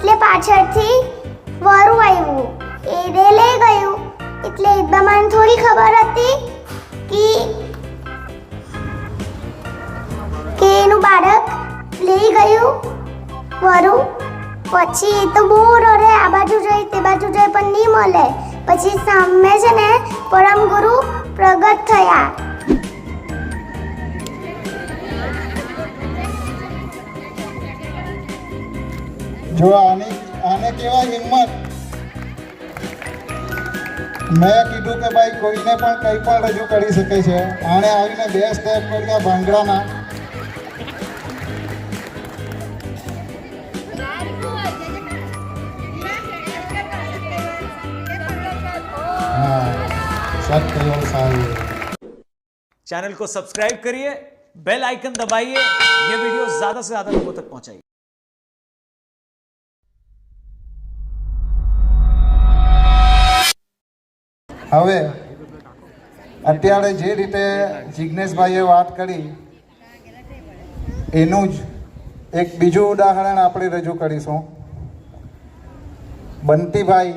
એટલે પાછળથી વરુ આવ્યું, એને લઈ ગયું. એટલે હિતબામાને થોડી ખબર હતી કે એનું બાળક લઈ ગયું વરુ. પછી એ તો બહુ રડે, આ બાજુ જાય તે બાજુ જાય પણ નહીં મળે. પછી સામે છે ને પરમ ગુરુ પ્રગટ થયા. જો આને કેવાય હિંમત. મેં કીધું કે ભાઈ કોઈને પણ કંઈ પણ રજૂ કરી શકે છે. આણે આવીને 2 સ્ટેપ કર્યા ભાંગડાના. चैनल को सब्सक्राइब करिए, बेल आइकन दबाइए, ये वीडियो ज्यादा से ज्यादा लोगों तक पहुंचाइए. હવે અત્યારે જે રીતે જિજ્ઞેશભાઈએ વાત કરી એનું જ એક બીજું ઉદાહરણ આપણે રજૂ કરીશું. બંટીભાઈ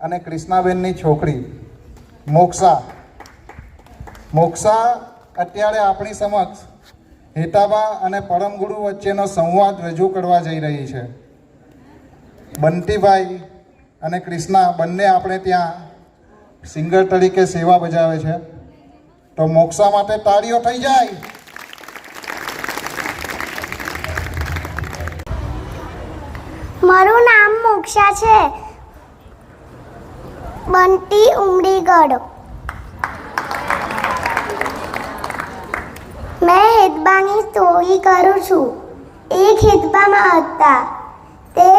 અને કૃષ્ણાબેનની છોકરી મોક્ષા અત્યારે આપણી સમક્ષ હેતાબા અને પરમગુરુ વચ્ચેનો સંવાદ રજૂ કરવા જઈ રહી છે. બંટીભાઈ અને કૃષ્ણા બંને આપણે ત્યાં સિંગર તરીકે સેવા બજાવે છે. તો મોક્ષા માટે તાળીઓ થઈ જાય. મારું નામ મોક્ષા છે, બંટી ઉમરીગઢ. મેં હિતબાની સ્ટોરી કરું છું. એક હિતબામાં હતા, તે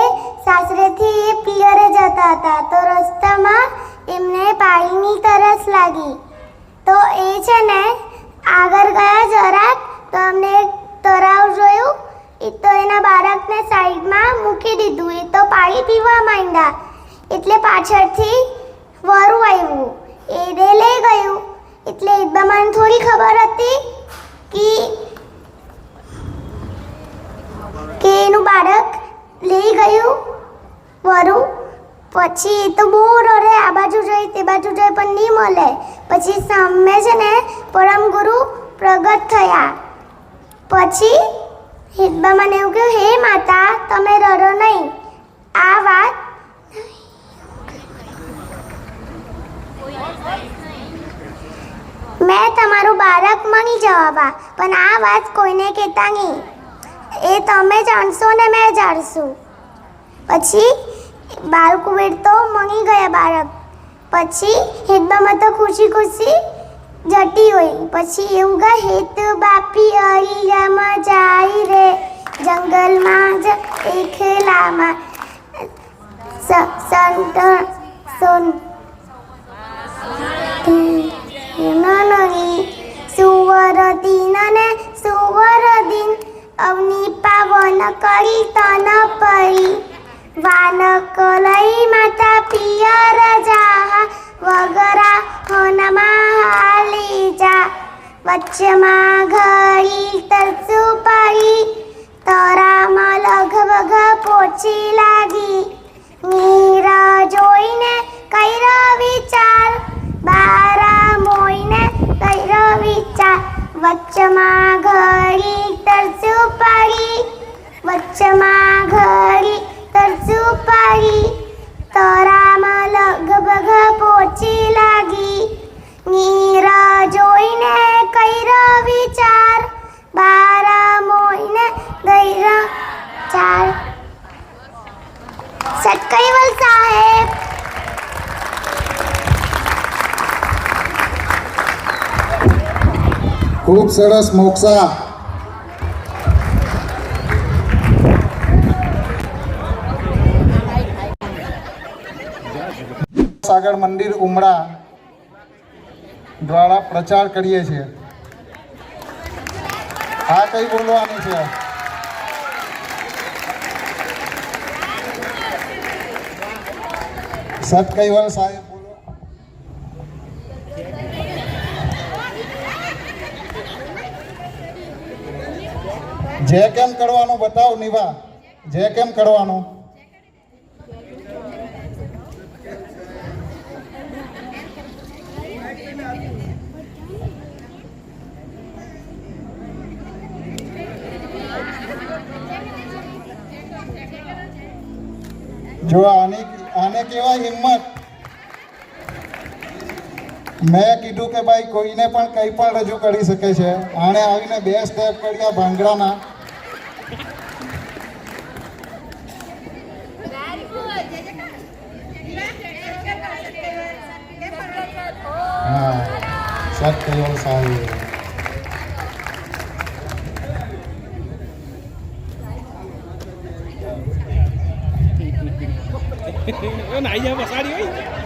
સાસરેથી પિયરે જતા હતા. તો રસ્તામાં એમને પાણીની તરસ લાગી. તો એ છે ને આગળ ગયા જરાક, તો અમને તળાવ જોયું. એ તો એના બાળકને સાઈડમાં મૂકી દીધું. એ તો પાણી પીવા માંડ્યા. એટલે પાછળથી વરુ આવ્યું, એને લઈ ગયું. એટલે હિતબામાને થોડી ખબર હતી કે એનું બાળક લઈ ગયું વરુ. પછી એ તો બહુ રડે, આ બાજુ જાય તે બાજુ જાય પણ નહીં મળે. પછી સામે છે ને પરમ ગુરુ પ્રગટ થયા. પછી હિતબામાને એવું કહ્યું, હે માતા, તમે રડો નહીં. આ વાત મેં તમારું બાળક મળી જવા, પણ આ વાત કોઈને કહેતા નહીં. એ તમે જાણશો ને મેં જાણશું. પછી બાળકુબેર તો મળી ગયા બાળક. પછી હિતબામાં તો ખુશી ખુશી જતી હોય. પછી એવું કહે, હેત બાપી અરીરામાં જાય રે, જંગલમાં જ એકલામાં સુવરદીન ને સુવરદીન અવની પાવન કરી તન પરી. વાનક લઈ માતા પિયર જા, વગરા હોનમાં હાલી જા. વચ્ચમાં ઘડી તરસુ પડી, તરામાં લગભગ પોચી લાગી. મીરા જોઈને કઈરો વિચાર, બારા મોઈને કઈરો વિચાર. વચ્ચમાં ઘડી તરસુ પડી, વચ્ચમાં ઘડી તરસુ પડી. તરામાં લગભગ પોચી લાગી. મીરા જોઈને કઈરો વિચાર, બારા મોઈને કઈરો ચાર. સટકઈવલ સાહેબ. ખૂબ સરસ મોક્ષા. સાગર મંદિર ઉમરા દ્વારા પ્રચાર કરીએ છીએ. આ કઈ બોલવાની છે? સતકૈવલ સાહેબ બોલો. જે કેમ કરવાનું બતાવ નિભા, જે કેમ કરવાનું. જો આને કહેવાય હિંમત. મેં કીધું કે ભાઈ કોઈને પણ કંઈ પણ રજૂ કરી શકે છે. આણે આવીને 2 સ્ટેપ કર્યા ભાંગડાના. હા, સત્ય સાહેબ. નાઈ જાય પસાડી હોય